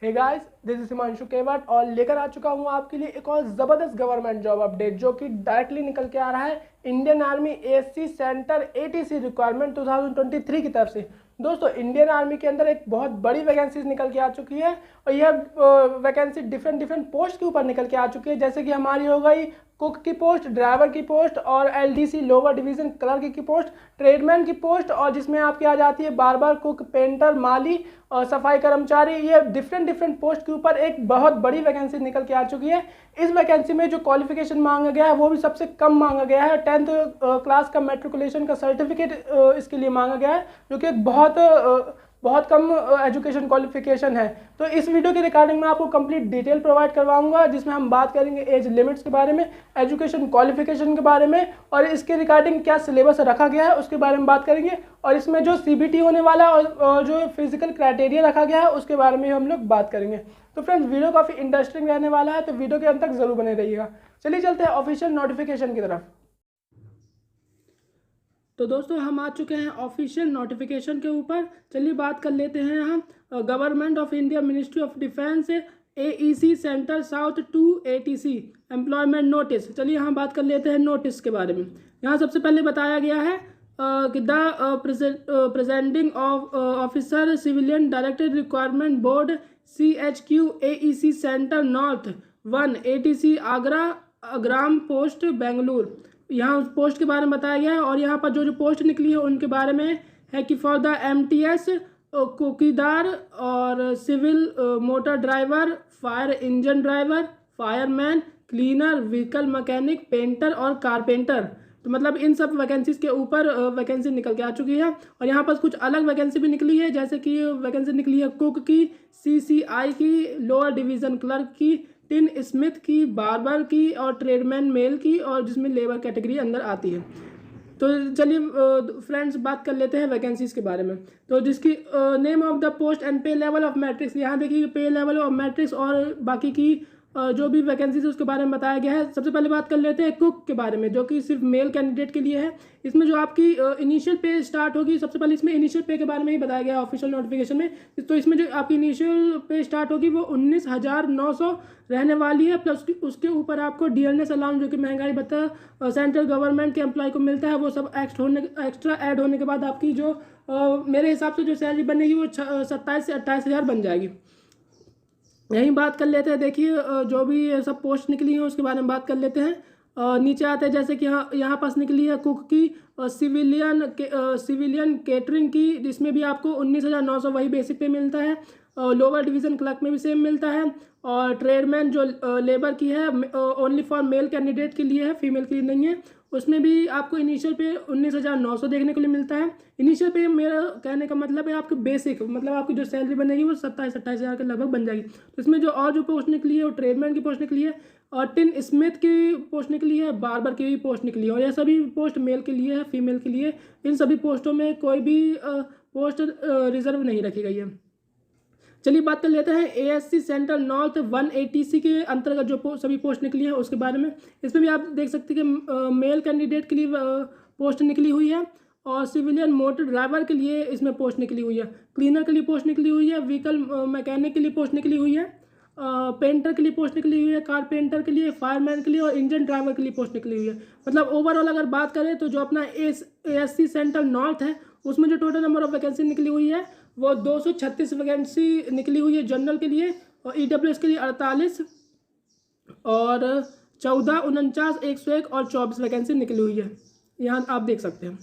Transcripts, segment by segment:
Hey guys, this is Himanshu Kewat और लेकर आ चुका हूँ आपके लिए एक और ज़बरदस्त गवर्नमेंट जॉब अपडेट जो कि डायरेक्टली निकल के आ रहा है Indian army ASC centre ATC requirement 2023 की तरफ से। दोस्तों, इंडियन आर्मी के अंदर एक बहुत बड़ी वैकेंसीज निकल के आ चुकी है और यह वैकेंसी डिफरेंट डिफरेंट पोस्ट के ऊपर निकल के आ चुकी है, जैसे कि हमारी हो गई कुक की पोस्ट, ड्राइवर की पोस्ट और एलडीसी लोअर डिवीजन क्लर्क की पोस्ट, ट्रेडमैन की पोस्ट, और जिसमें आपकी आ जाती है बार्बर, कुक, पेंटर, माली और सफाई कर्मचारी। ये डिफरेंट डिफरेंट पोस्ट के ऊपर एक बहुत बड़ी वैकेंसी निकल के आ चुकी है। इस वैकेंसी में जो क्वालिफिकेशन मांगा गया है वो भी सबसे कम मांगा गया है। 10th क्लास का मेट्रिकुलेशन का सर्टिफिकेट इसके लिए मांगा गया है, जो कि एक बहुत कम एजुकेशन क्वालिफिकेशन है। तो इस वीडियो के रिगार्डिंग मैं आपको कंप्लीट डिटेल प्रोवाइड करवाऊंगा, जिसमें हम बात करेंगे एज लिमिट्स के बारे में, एजुकेशन क्वालिफिकेशन के बारे में, और इसके रिगार्डिंग क्या सिलेबस रखा गया है उसके बारे में बात करेंगे, और इसमें जो सीबीटी होने वाला है और जो फिजिकल क्राइटेरिया रखा गया है उसके बारे में हम लोग बात करेंगे। तो फ्रेंड्स, वीडियो काफ़ी इंटरेस्टिंग रहने वाला है, तो वीडियो के अंत तक जरूर बने रहिएगा। चलिए चलते हैं ऑफिशियल नोटिफिकेशन की तरफ। तो दोस्तों, हम आ चुके हैं ऑफिशियल नोटिफिकेशन के ऊपर। चलिए बात कर लेते हैं हम government of India ministry of defence AEC centre south two ATC employment notice. चलिए यहाँ बात कर लेते हैं नोटिस के बारे में। यहाँ सबसे पहले बताया गया है कि the presenting officer civilian director requirement board CHQ AEC centre north 1 ATC Agra gram post Bengaluru. यहाँ उस पोस्ट के बारे में बताया गया है, और यहाँ पर जो जो पोस्ट निकली है उनके बारे में है कि फॉर द MTS चौकीदार और civil motor driver, fire engine driver, fireman, cleaner, vehicle mechanic, painter और कारपेंटर। तो मतलब इन सब वैकेंसीज के ऊपर वैकेंसी निकल के आ चुकी है। और यहाँ पर कुछ अलग वैकेंसी भी निकली है, जैसे कि वैकेंसी निकली है कुक की, CCI की, लोअर डिवीज़न क्लर्क की, टिन स्मिथ की, बार्बर की और ट्रेडमैन मेल की, और जिसमें लेबर कैटेगरी अंदर आती है। तो चलिए फ्रेंड्स बात कर लेते हैं वैकेंसीज के बारे में। तो जिसकी name of the post and पे लेवल ऑफ मैट्रिक्स, यहाँ देखिए पे लेवल ऑफ मैट्रिक्स और बाकी की जो भी वैकेंसीज है उसके बारे में बताया गया है। सबसे पहले बात कर लेते हैं कुक के बारे में, जो कि सिर्फ मेल कैंडिडेट के लिए है। इसमें जो आपकी इनिशियल पे स्टार्ट होगी, सबसे पहले इसमें इनिशियल पे के बारे में ही बताया गया है ऑफिशियल नोटिफिकेशन में। तो इसमें जो आपकी इनिशियल पे स्टार्ट होगी वो 19,900 रहने वाली है, प्लस उसके ऊपर आपको DNS अलाउंस, जो कि महंगाई भत्ता सेंट्रल गवर्नमेंट के एम्प्लॉय को मिलता है, वो सब एक्स्ट्रा ऐड होने के बाद आपकी जो मेरे हिसाब से जो सैलरी बनेगी वो 27 से 28 हज़ार बन जाएगी। यही बात कर लेते हैं। देखिए जो भी सब पोस्ट निकली है उसके बारे में बात कर लेते हैं। नीचे आते हैं, जैसे कि यहाँ पास निकली है कुक की, सिविलियन केटरिंग की, जिसमें भी आपको 19,900 वही बेसिक पे मिलता है। लोअर डिवीज़न क्लर्क में भी सेम मिलता है। और ट्रेडमैन जो लेबर की है ओनली फॉर मेल कैंडिडेट के लिए है, फीमेल के लिए नहीं है। उसमें भी आपको इनिशियल पे 19,900 देखने को लिए मिलता है। इनिशियल पे मेरा कहने का मतलब है आपकी बेसिक, मतलब आपकी जो सैलरी बनेगी वो 27-28 हज़ार के लगभग बन जाएगी। तो इसमें जो और जो पोस्ट निकली है वो ट्रेडमैन की पोस्ट निकली है, और टिन स्मिथ की पोस्ट निकली है, बार्बर की भी पोस्ट निकली है, और यह सभी पोस्ट मेल के लिए है, फीमेल के लिए। इन सभी पोस्टों में कोई भी पोस्ट रिजर्व नहीं रखी गई है। चलिए बात कर लेते हैं ASC सेंट्रल नॉर्थ 1 ATC के अंतर्गत जो सभी पोस्ट निकली है उसके बारे में। इसमें भी आप देख सकते हैं कि मेल कैंडिडेट के लिए पोस्ट निकली हुई है, और सिविलियन मोटर ड्राइवर के लिए इसमें पोस्ट निकली हुई है, क्लीनर के लिए पोस्ट निकली हुई है, व्हीकल मैकेनिक के लिए पोस्ट निकली हुई है, पेंटर के लिए पोस्ट निकली हुई है, कारपेंटर के लिए, फायरमैन के लिए और इंजन ड्राइवर के लिए पोस्ट निकली हुई है। मतलब ओवरऑल अगर बात करें तो जो अपना ASC सेंट्रल नॉर्थ है उसमें जो टोटल नंबर ऑफ वैकेंसी निकली हुई है वो 236 वैकेंसी निकली हुई है जनरल के लिए, और EWS के लिए 48, और 14, 49, 101 और 24 वैकेंसी निकली हुई है। यहाँ आप देख सकते हैं।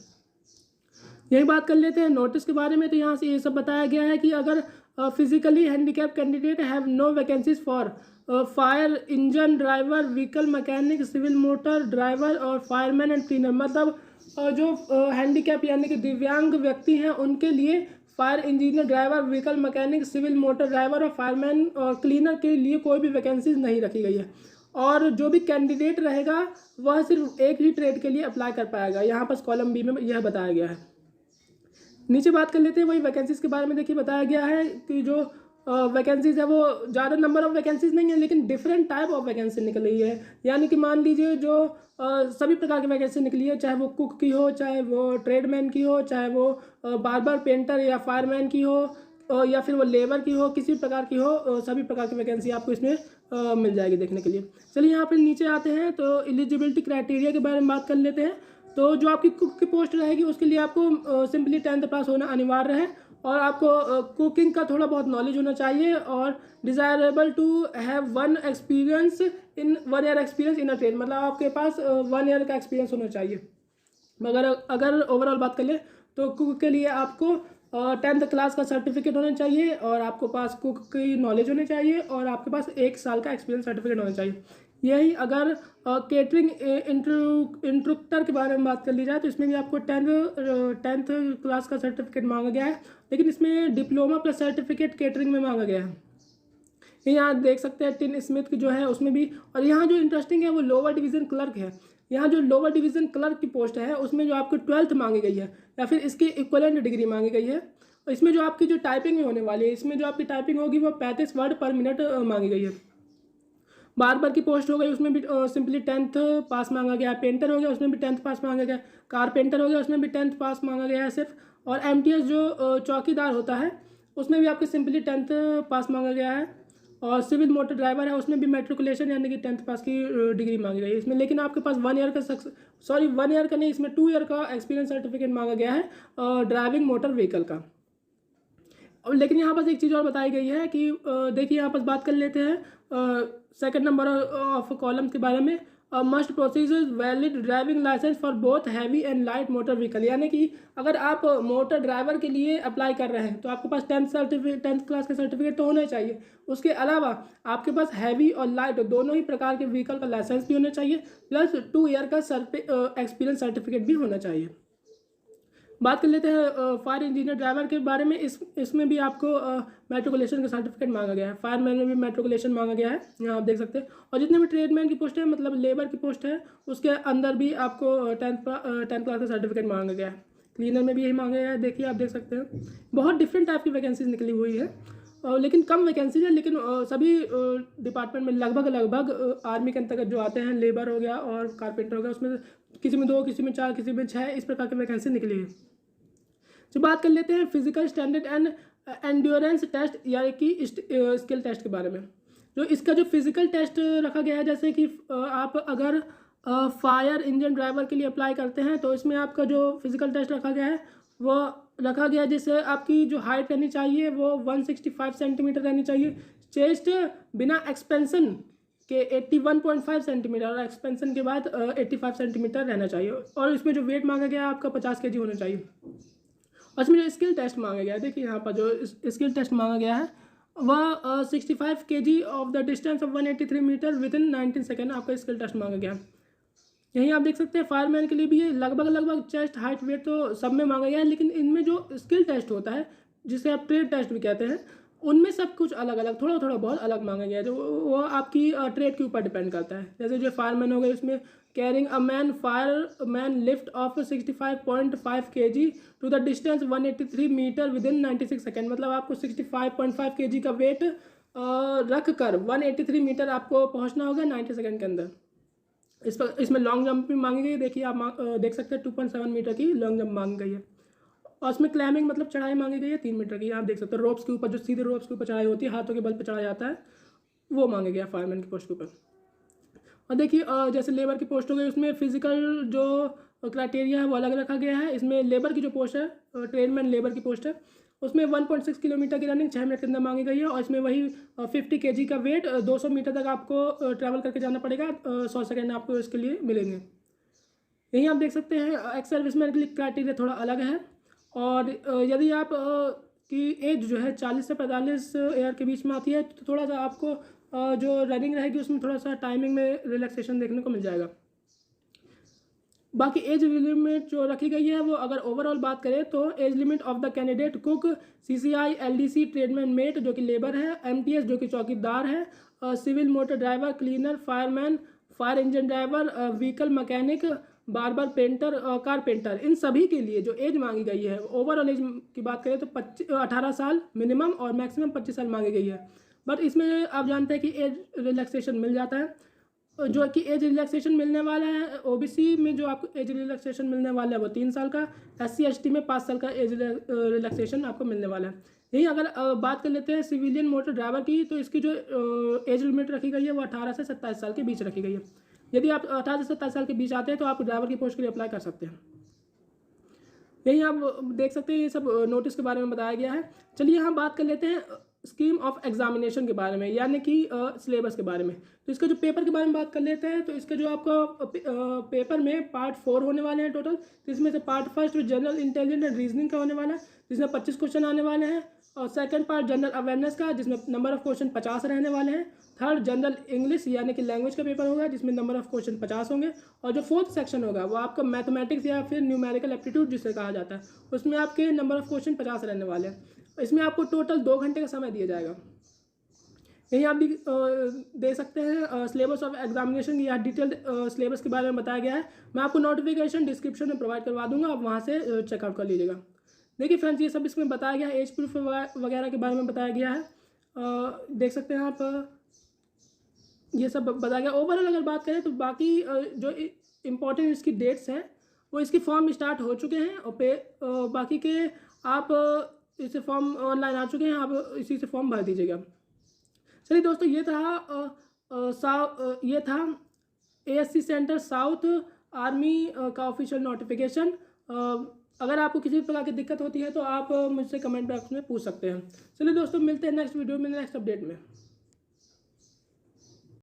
यही बात कर लेते हैं नोटिस के बारे में। तो यहाँ से ये सब बताया गया है कि अगर physically handicap candidate have no vacancies for fire engine driver, vehicle mechanic, civil motor driver और फायरमैन एंड क्लीनर, मतलब जो हैंडीकैप यानी कि दिव्यांग व्यक्ति हैं उनके लिए fire engineer, driver, vehicle mechanic, civil motor driver और फायरमैन और क्लीनर के लिए कोई भी वैकेंसीज नहीं रखी गई है। और जो भी कैंडिडेट रहेगा वह सिर्फ एक ही ट्रेड के लिए अप्लाई कर पाएगा। यहाँ पर कॉलम B में यह बताया गया है। नीचे बात कर लेते हैं वही वैकेंसीज के बारे में। देखिए बताया गया है कि जो वैकेंसीज है वो ज़्यादा नंबर ऑफ वैकेंसीज नहीं है, लेकिन डिफरेंट टाइप ऑफ वैकेंसी निकल रही है। यानी कि मान लीजिए जो सभी प्रकार की वैकेंसी निकली है, चाहे वो कुक की हो, चाहे वो ट्रेडमैन की हो, चाहे वो बार्बर, पेंटर या फायरमैन की हो, या फिर वो लेबर की हो, किसी प्रकार की हो, सभी प्रकार की वैकेंसी आपको इसमें मिल जाएगी देखने के लिए। चलिए यहाँ पर नीचे आते हैं तो एलिजिबिलिटी क्राइटेरिया के बारे में बात कर लेते हैं। तो जो आपकी कुक की पोस्ट रहेगी उसके लिए आपको सिंपली 10th पास होना अनिवार्य है और आपको कुकिंग का थोड़ा बहुत नॉलेज होना चाहिए और desirable to have 1 year experience in a trade, मतलब आपके पास 1 ईयर का एक्सपीरियंस होना चाहिए। मगर अगर ओवरऑल बात कर ले तो कुक के लिए आपको 10th क्लास का सर्टिफिकेट होना चाहिए और आपको पास कुक की नॉलेज होनी चाहिए और आपके पास 1 साल का एक्सपीरियंस सर्टिफिकेट होना चाहिए। यही अगर केटरिंग इंस्ट्रक्टर के बारे में बात कर ली जाए तो इसमें भी आपको 10th क्लास का सर्टिफिकेट मांगा गया है, लेकिन इसमें डिप्लोमा प्लस सर्टिफिकेट केटरिंग में मांगा गया है। यहाँ देख सकते हैं टिन स्मिथ की जो है उसमें भी। और यहाँ जो इंटरेस्टिंग है वो लोअर डिवीज़न क्लर्क है। यहाँ जो लोअर डिवीज़न क्लर्क की पोस्ट है उसमें जो आपको 12th मांगी गई है या फिर इसकी इक्वलेंट डिग्री मांगी गई है। और इसमें जो आपकी जो टाइपिंग में होने वाली है, इसमें जो आपकी टाइपिंग होगी वो 35 वर्ड पर मिनट मांगी गई है। बार्बर की पोस्ट हो गई उसमें भी सिंपली 10th पास मांगा गया है। पेंटर हो गया उसमें भी 10th पास मांगा गया है। कारपेंटर हो गया उसमें भी 10th पास मांगा गया है सिर्फ। और MTS जो चौकीदार होता है उसमें भी आपके सिंपली 10th पास मांगा गया है। और सिविल मोटर ड्राइवर है उसमें भी मैट्रिकुलेशन यानी कि 10th पास की डिग्री मांगी गई है इसमें। लेकिन आपके पास 1 ईयर का 1 ईयर का नहीं, इसमें 2 ईयर का एक्सपीरियंस सर्टिफिकेट मांगा गया है ड्राइविंग मोटर व्हीकल का। और लेकिन यहाँ पर एक चीज़ और बताई गई है कि देखिए यहाँ पर बात कर लेते हैं सेकंड नंबर ऑफ कॉलम के बारे में। Must possess valid driving licence for both heavy and light motor vehicle, यानी कि अगर आप मोटर ड्राइवर के लिए अप्लाई कर रहे हैं तो आपके पास 10th क्लास का सर्टिफिकेट तो होना चाहिए। उसके अलावा आपके पास हैवी और लाइट दोनों ही प्रकार के व्हीकल का लाइसेंस भी होना चाहिए, प्लस 2 ईयर का एक्सपीरियंस सर्टिफिकेट भी होना चाहिए। बात कर लेते हैं फायर इंजीनियर ड्राइवर के बारे में। इसमें भी आपको मैट्रिकुलेशन का सर्टिफिकेट मांगा गया है। फायरमैन में भी मैट्रिकुलेशन मांगा गया है, यहाँ आप देख सकते हैं। और जितने भी ट्रेडमैन की पोस्ट है, मतलब लेबर की पोस्ट है, उसके अंदर भी आपको 10th क्लास का सर्टिफिकेट मांगा गया है। क्लीनर में भी यही मांगा गया है, देखिए आप देख सकते हैं। बहुत डिफरेंट टाइप की वैकेंसीज निकली हुई है, लेकिन कम वैकेंसीज है। लेकिन सभी डिपार्टमेंट में लगभग आर्मी के अंतर्गत जो आते हैं, लेबर हो गया और कारपेंटर हो गया, उसमें किसी में 2, किसी में 4, किसी में 6 इस प्रकार की वैकेंसी निकली है। जो बात कर लेते हैं physical standard and endurance test यानी कि स्किल टेस्ट के बारे में। जो इसका जो फिजिकल टेस्ट रखा गया है, जैसे कि आप अगर फायर इंजन ड्राइवर के लिए अप्लाई करते हैं तो इसमें आपका जो फिजिकल टेस्ट रखा गया है वो रखा गया है जैसे आपकी जो हाइट रहनी चाहिए वो 165 सेंटीमीटर रहनी चाहिए। चेस्ट बिना एक्सपेंशन के 81.5 सेंटीमीटर और एक्सपेंशन के बाद 85 सेंटीमीटर रहना चाहिए। और इसमें जो वेट मांगा गया है आपका 50 kg होना चाहिए। और इसमें जो स्किल टेस्ट मांगा गया है, देखिए यहाँ पर जो स्किल टेस्ट मांगा गया है वह 65 kg of the distance of 183 metre within 19 second आपका स्किल टेस्ट मांगा गया। यहीं आप देख सकते हैं फायरमैन के लिए भी ये लगभग चेस्ट हाइट वेट तो सब में मांगा गया है, लेकिन इनमें जो स्किल टेस्ट होता है जिसे आप ट्रेड टेस्ट भी कहते हैं, उनमें सब कुछ अलग अलग थोड़ा बहुत अलग मांगा गया है। जो वो आपकी ट्रेड के ऊपर डिपेंड करता है। जैसे जो फायरमैन हो गए उसमें carrying a man fireman lift of 65.5 kg to the distance 183 metre within 96 second, मतलब आपको 65.5 kg का वेट रख कर 183 मीटर आपको पहुंचना होगा 90 सेकेंड के अंदर। इसमें लॉन्ग जंप भी मांगी गई है, देखिए आप देख सकते हैं 2.7 मीटर की लॉन्ग जंप मांगी गई है। और इसमें क्लाइंबिंग मतलब चढ़ाई मांगी गई है 3 मीटर की, आप देख सकते हैं। रोप्स के ऊपर जो सीधे रोप्स के ऊपर चढ़ाई होती है, हाथों के बल पर चढ़ाया जाता है, वो मांगे गया फायरमैन की पोस्ट के ऊपर। और देखिए जैसे लेबर की पोस्ट हो गई उसमें फिजिकल जो क्राइटेरिया है वो अलग रखा गया है। इसमें लेबर की जो पोस्ट है, ट्रेडमैन लेबर की पोस्ट है, उसमें 1.6 किलोमीटर की रनिंग 6 मिनट के अंदर मांगी गई है। और इसमें वही 50 kg का वेट 200 मीटर तक आपको ट्रैवल करके जाना पड़ेगा, 100 सेकेंड आपको इसके लिए मिलेंगे। यहीं आप देख सकते हैं एक्स सर्विसमैन के लिए क्राइटेरिया थोड़ा अलग है। और यदि आप की एज जो है 40 से 45 ईयर के बीच में आती है तो थोड़ा सा आपको जो रनिंग रहेगी उसमें थोड़ा सा टाइमिंग में रिलैक्सेशन देखने को मिल जाएगा। बाकी एज लिमिट जो रखी गई है वो अगर ओवरऑल बात करें तो age limit of the candidate cook, CCI, LDC tradesman mate जो कि लेबर है, MTS जो कि चौकीदार है, civil motor driver, cleaner, fireman, fire engine driver, vehicle mechanic, barber, painter, carpenter, इन सभी के लिए जो एज मांगी गई है ओवरऑल एज की बात करें तो 18 साल मिनिमम और मैक्सिमम 25 साल मांगी गई है। बट इसमें आप जानते हैं कि एज रिलैक्सेशन मिल जाता है। जो कि एज रिलैक्सेशन मिलने वाला है OBC में जो आपको एज रिलैक्सेशन मिलने वाला है वो 3 साल का, SC ST में 5 साल का एज रिलैक्सेशन आपको मिलने वाला है। यही अगर बात कर लेते हैं सिविलियन मोटर ड्राइवर की, तो इसकी जो एज लिमिट रखी गई है वो 18 से 27 साल के बीच रखी गई है। यदि आप 18 से 27 साल के बीच आते हैं तो आप ड्राइवर की पोस्ट के लिए अप्लाई कर सकते हैं। यही आप देख सकते हैं, ये सब नोटिस के बारे में बताया गया है। चलिए हम बात कर लेते हैं स्कीम ऑफ एग्जामिनेशन के बारे में, यानी कि सिलेबस के बारे में। तो इसका जो पेपर के बारे में बात कर लेते हैं, तो इसका जो आपका पेपर में पार्ट 4 होने वाले हैं टोटल। तो इसमें से part first general intelligence and reasoning का होने वाला है, जिसमें 25 क्वेश्चन आने वाले हैं। और सेकंड पार्ट जनरल अवेयरनेस का, जिसमें नंबर ऑफ क्वेश्चन 50 रहने वाले हैं। थर्ड जनरल इंग्लिश यानी कि लैंग्वेज का पेपर होगा, जिसमें नंबर ऑफ क्वेश्चन 50 होंगे। और जो फोर्थ सेक्शन होगा वो आपका मैथमेटिक्स या फिर न्यूमेरिकल एप्टीट्यूड जिसे कहा जाता है, उसमें आपके नंबर ऑफ क्वेश्चन 50 रहने वाले हैं। इसमें आपको टोटल 2 घंटे का समय दिया जाएगा। यहीं आप भी दे सकते हैं सिलेबस ऑफ एग्जामिनेशन या डिटेल्ड सिलेबस के बारे में बताया गया है। मैं आपको नोटिफिकेशन डिस्क्रिप्शन में प्रोवाइड करवा दूंगा, आप वहाँ से चेकआउट कर लीजिएगा। देखिए फ्रेंड्स, ये सब इसमें बताया गया है, एज प्रूफ वगैरह के बारे में बताया गया है। देख सकते हैं आप, ये सब बताया गया। ओवरऑल अगर बात करें तो बाकी जो इम्पोर्टेंट इसकी डेट्स हैं वो इसकी फॉर्म स्टार्ट हो चुके हैं, और बाकी के आप इसे फॉर्म ऑनलाइन आ चुके हैं, आप इसी से फॉर्म भर दीजिएगा। चलिए दोस्तों, ये था ASC सेंटर साउथ आर्मी का ऑफिशियल नोटिफिकेशन। अगर आपको किसी भी प्रकार की दिक्कत होती है तो आप मुझसे कमेंट बॉक्स में पूछ सकते हैं। चलिए दोस्तों, मिलते हैं नेक्स्ट वीडियो में, नेक्स्ट अपडेट में।